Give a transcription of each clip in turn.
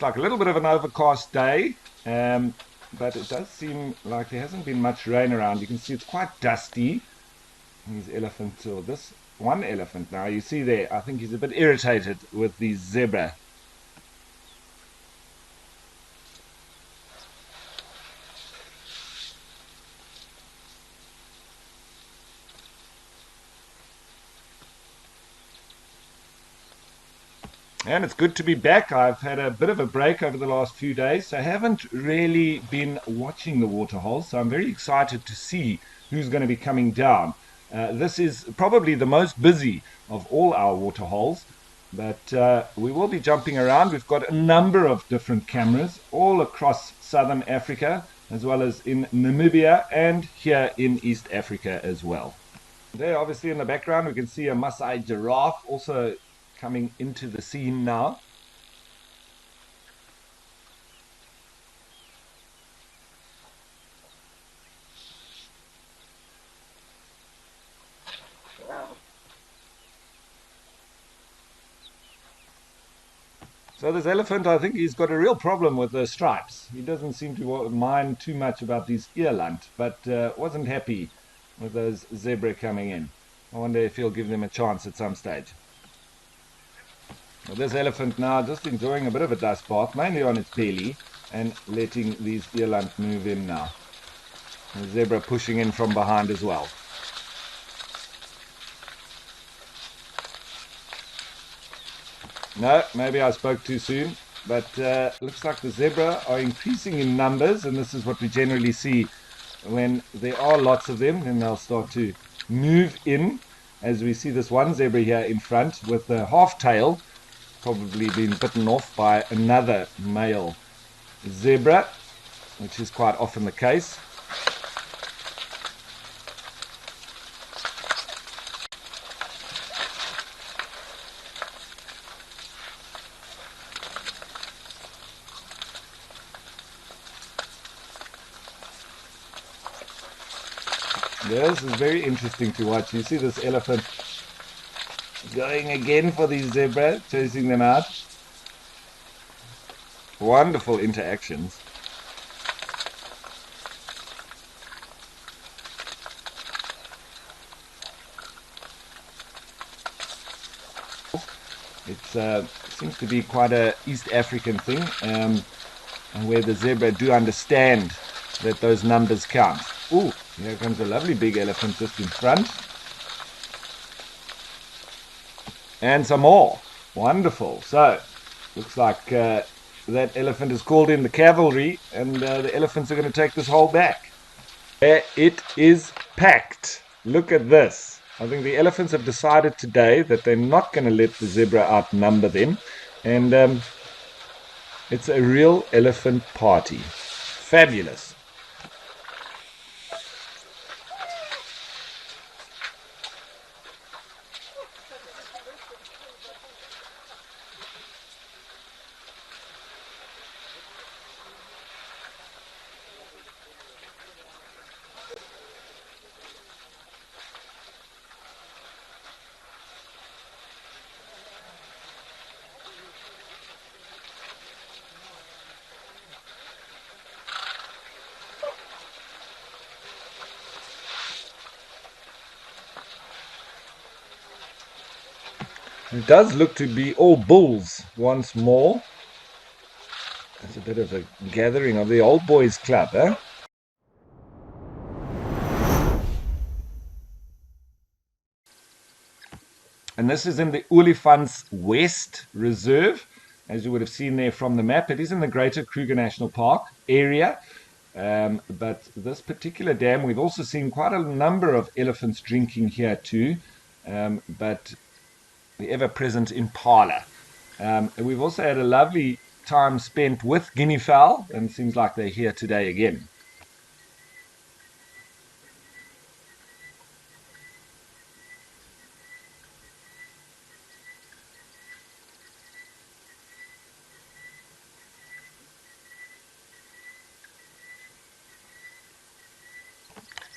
Looks like a little bit of an overcast day, but it does seem like there hasn't been much rain around. You can see it's quite dusty. These elephants, or this one elephant now, you see there, I think he's a bit irritated with the zebra. And it's good to be back. I've had a bit of a break over the last few days, so I haven't really been watching the waterholes. So I'm very excited to see who's going to be coming down. This is probably the most busy of all our waterholes, but we will be jumping around. We've got a number of different cameras all across southern Africa, as well as in Namibia and here in East Africa as well. There, obviously, in the background, we can see a Maasai giraffe also coming into the scene now. So this elephant, I think he's got a real problem with the stripes. He doesn't seem to mind too much about these earlant, but wasn't happy with those zebra coming in. I wonder if he'll give them a chance at some stage. Well, this elephant now just enjoying a bit of a dust bath, mainly on its belly, and letting these earlant move in now. The zebra pushing in from behind as well. No, maybe I spoke too soon, but looks like the zebra are increasing in numbers, and this is what we generally see when there are lots of them. Then they'll start to move in, as we see this one zebra here in front with the half tail, probably been bitten off by another male zebra, which is quite often the case. This is very interesting to watch. You see this elephant going again for these zebra, chasing them out. Wonderful interactions. It seems to be quite a East African thing, and where the zebra do understand that those numbers count. Ooh, here comes a lovely big elephant just in front. And some more. Wonderful. So, looks like that elephant has called in the cavalry, and the elephants are going to take this hole back. There it is packed. Look at this. I think the elephants have decided today that they're not going to let the zebra outnumber them, and it's a real elephant party. Fabulous. It does look to be all bulls once more. It's a bit of a gathering of the old boys club, eh? And this is in the Olifants West Reserve, as you would have seen there from the map. It is in the Greater Kruger National Park area. But this particular dam, we've also seen quite a number of elephants drinking here too. But the ever-present impala. We've also had a lovely time spent with guinea fowl, and it seems like they're here today again.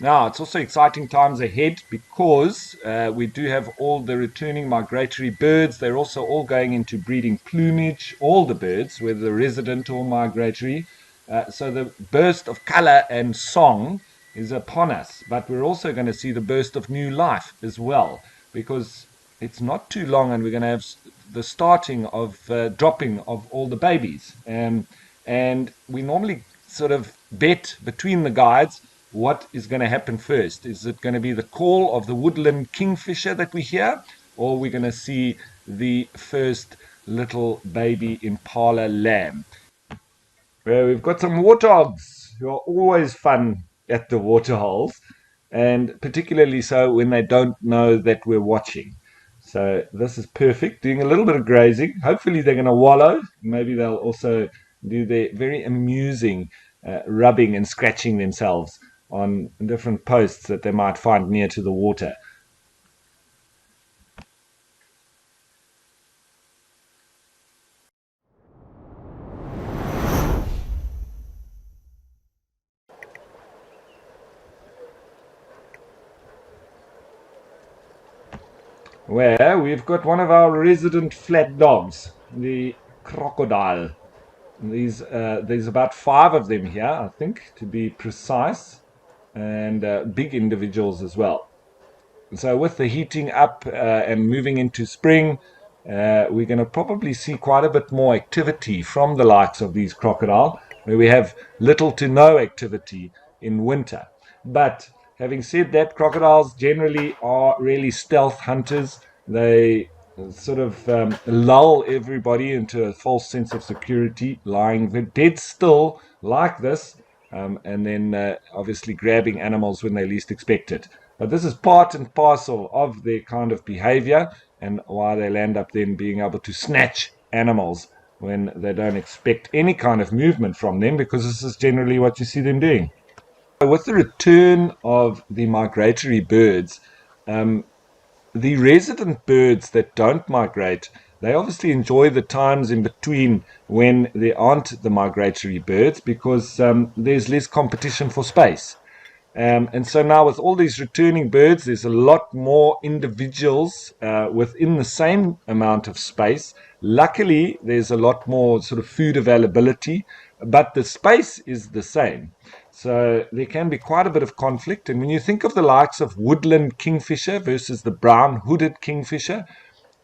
Now, it's also exciting times ahead because we do have all the returning migratory birds. They're also all going into breeding plumage, all the birds, whether resident or migratory. So the burst of color and song is upon us, but we're also going to see the burst of new life as well because it's not too long and we're going to have the starting of dropping of all the babies. And we normally sort of bet between the guides what is going to happen first. Is it going to be the call of the woodland kingfisher that we hear, or are we going to see the first little baby impala lamb? Well, we've got some warthogs who are always fun at the waterholes, and particularly so when they don't know that we're watching. So this is perfect. Doing a little bit of grazing. Hopefully they're going to wallow. Maybe they'll also do their very amusing rubbing and scratching themselves on different posts that they might find near to the water. Where we've got one of our resident flat dogs, the crocodile. There's about five of them here, I think, to be precise, and big individuals as well. So with the heating up and moving into spring, we're going to probably see quite a bit more activity from the likes of these crocodile, where we have little to no activity in winter. But having said that, crocodiles generally are really stealth hunters. They sort of lull everybody into a false sense of security, lying dead still like this, and then obviously grabbing animals when they least expect it. But this is part and parcel of their kind of behavior and why they'll end up then being able to snatch animals when they don't expect any kind of movement from them, because this is generally what you see them doing. With the return of the migratory birds, the resident birds that don't migrate, they obviously enjoy the times in between when there aren't the migratory birds because there's less competition for space. And so now, with all these returning birds, there's a lot more individuals within the same amount of space. Luckily, there's a lot more sort of food availability, but the space is the same. So there can be quite a bit of conflict. And when you think of the likes of woodland kingfisher versus the brown hooded kingfisher,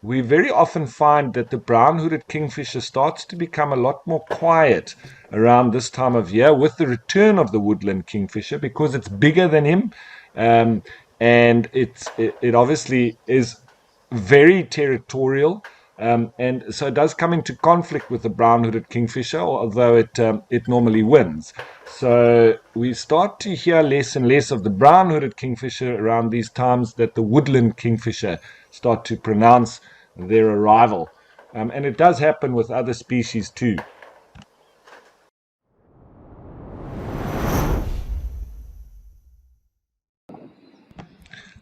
we very often find that the brown hooded kingfisher starts to become a lot more quiet around this time of year with the return of the woodland kingfisher because it's bigger than him. Um, and it obviously is very territorial. And so it does come into conflict with the brown-hooded kingfisher, although it normally wins. So we start to hear less and less of the brown-hooded kingfisher around these times that the woodland kingfisher start to pronounce their arrival. And it does happen with other species too.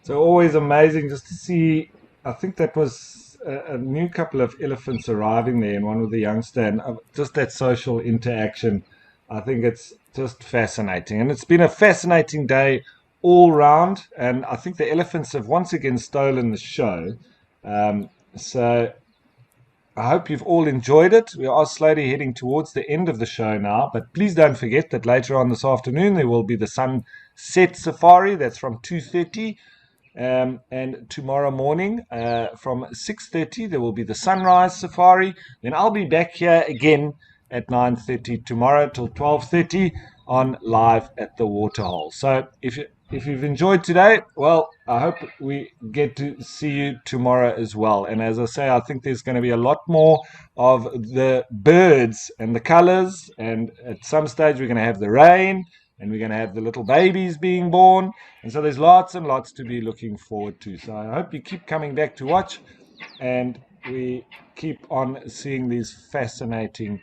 So always amazing just to see. I think that was a new couple of elephants arriving there, and one with a youngster, and just that social interaction. I think it's just fascinating, and it's been a fascinating day all round. And I think the elephants have once again stolen the show. So I hope you've all enjoyed it. We are slowly heading towards the end of the show now, but please don't forget that later on this afternoon there will be the sunset safari. That's from 2:30. And tomorrow morning from 6:30 there will be the sunrise safari. Then I'll be back here again at 9:30 tomorrow till 12:30 on live at the waterhole. So if you've enjoyed today, well, I hope we get to see you tomorrow as well. And as I say, I think there's going to be a lot more of the birds and the colors, and at some stage we're going to have the rain, and we're going to have the little babies being born. And so there's lots and lots to be looking forward to. So I hope you keep coming back to watch, and we keep on seeing these fascinating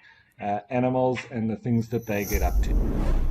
animals and the things that they get up to.